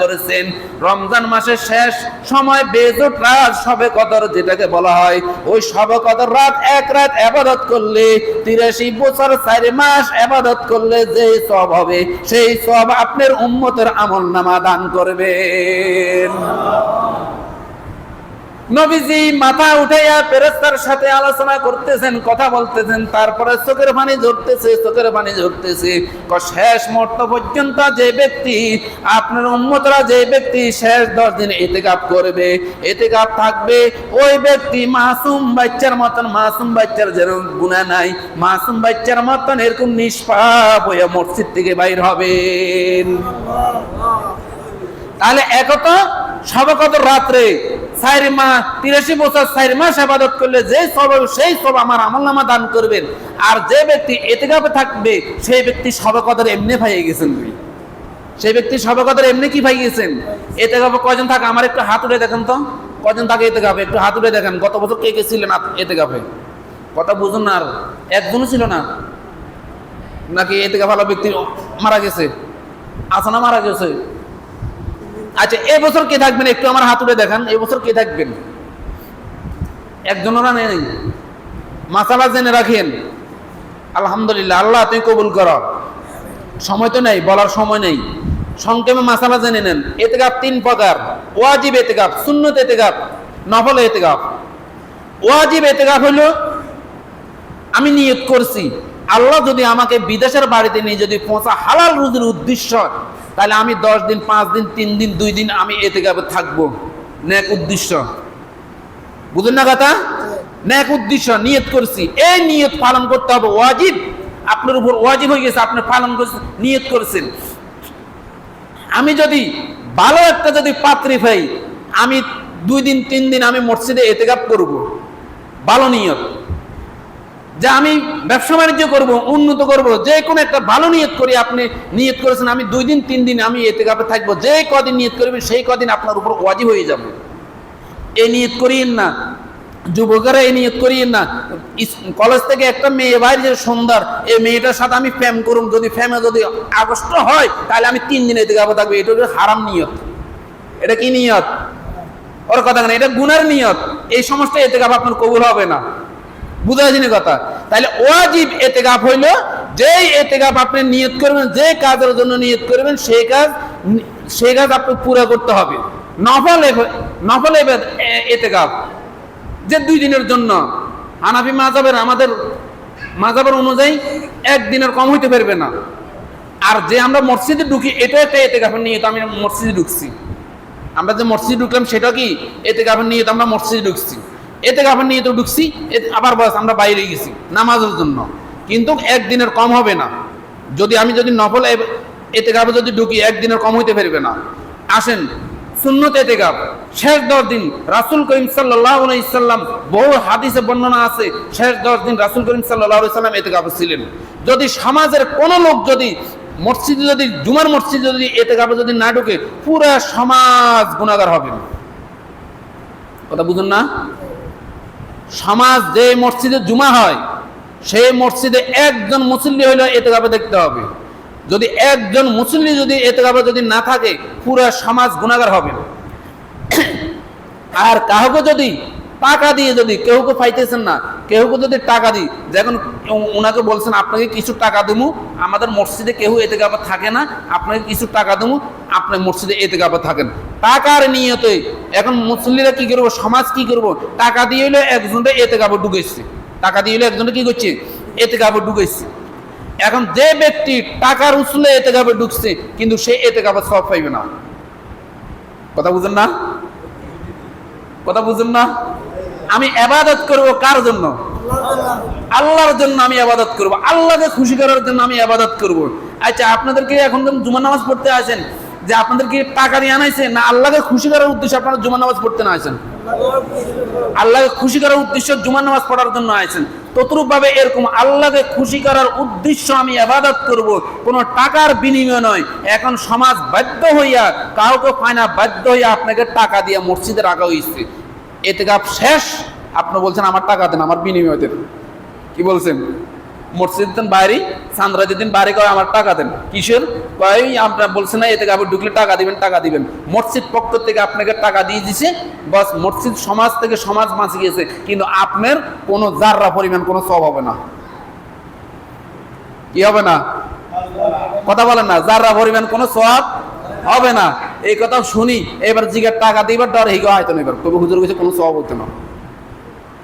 করেছেন। রমজান মাসের শেষ সময় বেজোট রাত শবে কদর যেটাকে বলা হয়, ওই শবে কদর রাত এক রাত ইবাদত করলে 83 বছর 4 মাস ইবাদত করলে যে সওয়াব হবে, সেই সওয়াব আপনার উম্মতের আমলনামা দান করবেন। নবীজি মাথা উঠাইয়া ফেরেশতার সাথে আলোচনা করতেছেন, কথা বলতেছেন, তারপরে চোখের পানি ঝরতেছে। শেষ মুহূর্ত পর্যন্ত যে ব্যক্তি, আপনার উম্মতরা যে ব্যক্তি শেষ 10 দিন ইতিকাফ করবে, ইতিকাফ থাকবে, ওই ব্যক্তি মাসুম বাচ্চার মতন, মাসুম বাচ্চার যেন গুনাহ নাই, মাসুম বাচ্চার মতন এরকম নিষ্পাপ হয়ে মসজিদ থেকে বাইর হবেন। তাহলে একত শবে কদর রাত্রে 4 মাস 83 বছর 4 মাস ইবাদত করলে যে সওয়াব, সেই সওয়াব আমার আমলনামা দান করবেন। আর যে ব্যক্তি ইতিকাফে থাকবে, সেই ব্যক্তি শবে কদর এমনি পেয়ে গেছেন। সেই ব্যক্তি শবে কদর এমনি কি পেয়ে গেছেন? ইতিকাফে কয়জন থাকে? আমার একটু হাত উঠে দেখেন তো, কয়জন থাকে ইতিকাফে? একটু হাত উঠে দেখেন। গত বছর কে কে ছিলেন ইতিকাফে? কথা বুঝুন না, আর একজনও ছিল না নাকি? ইতিকাফওয়ালা ব্যক্তি মারা গেছে, আছে না মারা গেছে? আচ্ছা, এবছর কে থাকবেন? একটু আমার হাত উঠে দেখান, এবছর কে থাকবেন? একজনেরা নেই। মাসালা জেনে রাখেন। আলহামদুলিল্লাহ, আল্লাহ তুমি কবুল করো। সময় তো নেই, বলার সময় নেই, সংক্ষেপে মাসালা জেনে নেন। ইতিকাফ 3 প্রকার: ওয়াজিব ইতিকাফ, সুন্নত ইতিকাফ, নফল ইতিকাফ। ওয়াজিব ইতিকাফ হলো আমি নিয়ত করছি, আল্লাহ যদি আমাকে বিদেশের বাড়িতে নিয়ে যদি পৌঁছা হালাল রুজির উদ্দেশ্য, তাহলে আমি 10 দিন, 5 দিন, 3 দিন, 2 দিন আমি ইতিকাফে থাকবো, নেক উদ্দেশ্য। বুঝুন না কথা? নেক উদ্দেশ্য নিয়ত করছি, এই নিয়ত পালন করতে হবে। ওয়াজিব আপনার উপর ওয়াজিব হয়ে গেছে, আপনি পালন করছেন, নিয়ত করছেন। আমি যদি ভালো একটা যদি পাত্রী পাই, আমি 2 দিন 3 দিন আমি মসজিদে ইতিকাফ করব, ভালো নিয়ত। যে আমি ব্যবসা বাণিজ্য করব, উন্নত করব, যে কোনো একটা ভালো নিয়ত করি। আপনি নিয়ত করেছেন আমি 2 দিন 3 দিন আমি ইতিকাফে থাকবো, যে কদিন নিয়ত করবেন সেই কদিন আপনার উপর ওয়াজিব হয়ে যাবে। এই নিয়ত করিয়েন না, যুবকেরা এই নিয়ত করিয়েন না। কলেজ থেকে একটা মেয়ে বাইরে যে সুন্দর, এই মেয়েটার সাথে আমি প্রেম করুন, যদি প্রেমে যদি আগস্ট হয়, তাহলে আমি 3 দিন ইতিকাফে থাকবো। এটা হলো হারাম নিয়ত। এটা কি নিয়ত? ওর কথা না, এটা গুনার নিয়ত। এই সমস্ত ইতিকাফ আপনার কবুল হবে না। বুঝা যায়নি কথা? তাহলে ওয়াজিব ইতিকাফ হইল যেই ইতিকাফ আপনি নিয়ত করবেন, যে কাজের জন্য নিয়ত করবেন, সেই কাজ আপনি পুরো করতে হবে। নফল ইতিকাফ যে 2 দিনের জন্য, হানাফি মাযহাবের, আমাদের মাযহাবের অনুযায়ী 1 দিনের কম হইতে পারবে না। আর যে আমরা মসজিদে ঢুকি, এটা একটা ইতিকাফের নিয়ত, আমি মসজিদে ঢুকছি। আমরা যে মসজিদে ঢুকলাম সেটা কি ইতিকাফের নিয়ত? আমরা মসজিদে ঢুকছি, ইতিকাফের নিয়তে ঢুকছি, আবার বাস আমরা বাইরে গেছি নামাজের জন্য, কিন্তু 1 দিনের কম হবে না। যদি আমি নফল এতেকাফে যদি ঢুকি একদিনের কম হইতে পারবে না। আসেন সুন্নত এতেকাফ শেষ 10 দিন রাসূল করিম সাল্লাল্লাহু আলাইহি সাল্লাম, বহু হাদিসে বর্ণনা আছে শেষ 10 দিন রাসূল করিম সাল্লাল্লাহু আলাইহি সাল্লাম এতেকাফে ছিলেন। যদি সমাজের কোন লোক যদি মসজিদে যদি জুমার মসজিদে যদি এতেকাফে যদি না ঢুকে, পুরো সমাজ গুনাহগার হবে। কথা বুঝুন না? সমাজ যে মসজিদে জুমা হয় সেই মসজিদে একজন মুসল্লি হইলে এতেকাফে দেখতে হবে। যদি একজন মুসল্লি যদি এতেকাফে যদি না থাকে, পুরো সমাজ গুনাহগার হবে। আর কাউকে যদি টাকা দিয়ে যদি কেউকে পাইতেছেন না, কেউকে যদি টাকা দিই, যখন ওনাকে বলছেন আপনাকে কিছু টাকা দেবো, আমাদের মসজিদে কেউ এতেকাফে থাকে না, আপনাকে কিছু টাকা দেবো, আপনি মসজিদে এতেকাফে থাকেন, টাকার নিয়তে এখন মুসল্লিরা কি করবো, সমাজ কি করবো, টাকা দিয়ে হইলে একজনটা এতেকাফে ঢুকেছে, টাকা দিয়ে হইলে একজনটা কি করছে, এতেকাফে ঢুকেছে। এখন যে ব্যক্তি টাকার উসুলে এতেকাফে ঢুকছে, কিন্তু সে এতেকাফে সওয়াব পাইবে না। কথা বুঝেন না? কথা বুঝেন না? আমি ইবাদত করব কার জন্য? আল্লাহর জন্য আমি ইবাদত করব, আল্লাহকে খুশি করার জন্য আমি ইবাদত করব। আচ্ছা, আপনাদেরকে এখন জুমার নামাজ পড়তে আসেন, যে আপনাদেরকে টাকা দিয়ে আনাইছে না আল্লাহকে খুশি করার উদ্দেশ্যে আপনারা জুমার নামাজ পড়তে না আসেন? আল্লাহকে খুশি করার উদ্দেশ্যে জুমার নামাজ পড়ার জন্য আছেন। ততরূপ ভাবে এরকম আল্লাহকে খুশি করার উদ্দেশ্য আমি ইবাদত করব, কোনো টাকার বিনিময় নয়। এখন সমাজ বাধ্য হইয়া, কাউকে পায় না, বাধ্য হইয়া আপনাকে টাকা দিয়ে মসজিদে রাখা হয়েছে। এতেকাফ শেষ, আপনি বলছেন আমার টাকা দেন, আমার বিনিময় দেন। কি বলছেন? মসজিদ দেন বাইরে, চান্দ্রাজের দিন বাইরে কয় আমার টাকা দেন, কিসের কয় আপনার বলছেন না এতেকাফে ঢুকলে টাকা দিবেন, টাকা দিবেন। মসজিদ পক্ষ থেকে আপনাকে টাকা দিয়ে দিছে, বাস মসজিদ সমাজ থেকে সমাজ বাঁচে গিয়েছে, কিন্তু আপনার কোনো জাররা পরিমাণ কোনো সওয়াব হবে না। কি হবে না? কথা বলেন না, জাররা পরিমাণ কোনো সওয়াব হবে না। এই কথা শুনি, এবার জিগার টাকা দিবার ডর হিগো হয়তো নেবার, তবে হুজুর কাছে কোনো সওয়াব হতো না।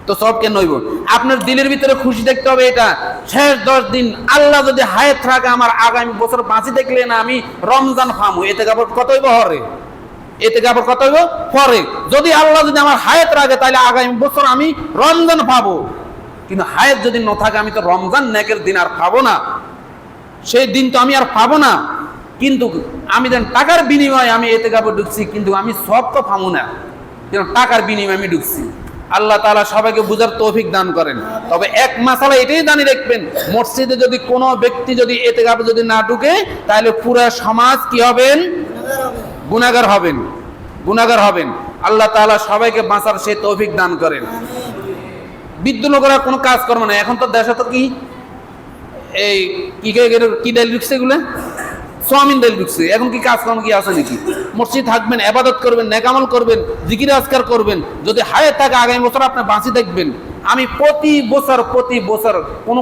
তো সব কেন হইব? আপনার দিলের ভিতরে খুশি দেখতে হবে। এটা শেষ 10 দিন আল্লাহ যদি হায়াত রাখে, আমার আগামী বছর বাঁচি দেখলে না আমি রমজান পাবো, এতেকাফ কত হইব হরে, এতেকাফ কত হইব পরে। যদি আল্লাহ যদি আমার হায়াত রাখে, তাহলে আগামী বছর আমি রমজান পাবো। কিন্তু হায়াত যদি না থাকে, আমি তো রমজান নেকের দিন আর পাবো না, সেই দিন তো আমি আর পাবো না। কিন্তু আমি দেন টাকার বিনিময়ে আমি এতেকাফে ঢুকছি, কিন্তু আমি সব তো পাবো না, টাকার বিনিময়ে আমি ঢুকছি। আল্লাহ তাআলা সবাইকে বুঝার তৌফিক দান করেন। তবে এক মাসালা এটাই জানিয়ে রাখবেন, মসজিদে যদি কোনো ব্যক্তি যদি এতেকাফে যদি না ঢুকে, তাহলে পুরো সমাজ কি হবেন? গুনাহগার হবেন, গুনাহগার হবেন। আল্লাহ তাআলা সবাইকে বাঁচার সেই তৌফিক দান করেন। বৃদ্ধ লোকেরা কোনো কাজ করবে না। এখন তো দেশে তো কি এই কি ডাইল ঢুকছে, এগুলো সোয়াবিন ডাইল ঢুকছে। এখন কি কাজকর্ম কি আছে নাকি? মসজিদ থাকবেন, ইবাদত করবেন, নেক আমল করবেন, জিকির আজকার করবেন। যদি হায়াত থাকে আগামী বছর আপনি বাঁচি দেখবেন। আমি প্রতি বছর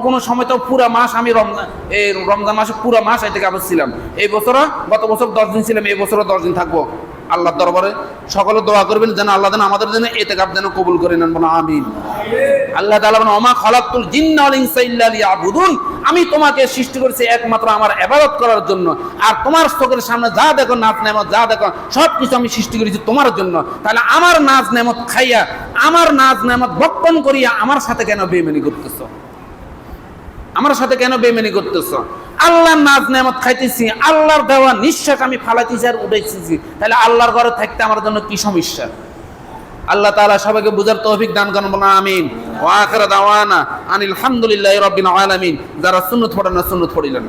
কোনো সময় তো পুরা মাস আমি রমজান মাসে পুরা মাস এতেকাফে ছিলাম। এই বছরও গত বছর 10 দিন ছিলাম, এই বছরও 10 দিন থাকবো। আল্লাহর দরবারে সকলে দোয়া করবেন যেন আল্লাহ যেন আমাদের জন্য এতেকাফ যেন কবুল করে নেন, বলো আমিন। আল্লাহ তাআলা বলেন, ওমা খালাকতুল জিন্না ওয়াল ইনসা ইল্লা লিয়াবুদুন, আমি তোমাকে সৃষ্টি করেছি একমাত্র আমার ইবাদত করার জন্য। আর তোমার চোখের সামনে যা দেখো, নাজ নেমত যা দেখো, সবকিছু আমি সৃষ্টি করেছি তোমার জন্য। তাহলে আমার নাজ নেমত খাইয়া, আমার নাজ নেমত ভক্ষণ করিয়া আমার সাথে কেন বেঈমানি করতেছ? আমার সাথে কেন বেঈমানি করতেছ? আল্লাহর নাজ নেমত খাইতেছি, আল্লাহর দেওয়া নিঃশ্বাস আমি ফালাইতেছি আর উঠাইতেছি, তাহলে আল্লাহর ঘরে থাকতে আমার জন্য কি সমস্যা? আল্লাহ তাআলা সবাইকে বুঝার তৌফিক দান করুন, বলেন আমিন। ওয়া আখিরু দাওয়ানা আনিল হামদুলিল্লাহি রাব্বিল আলামিন। যারা সুন্নাত পড়েন না সুন্নাত পড়িলেন।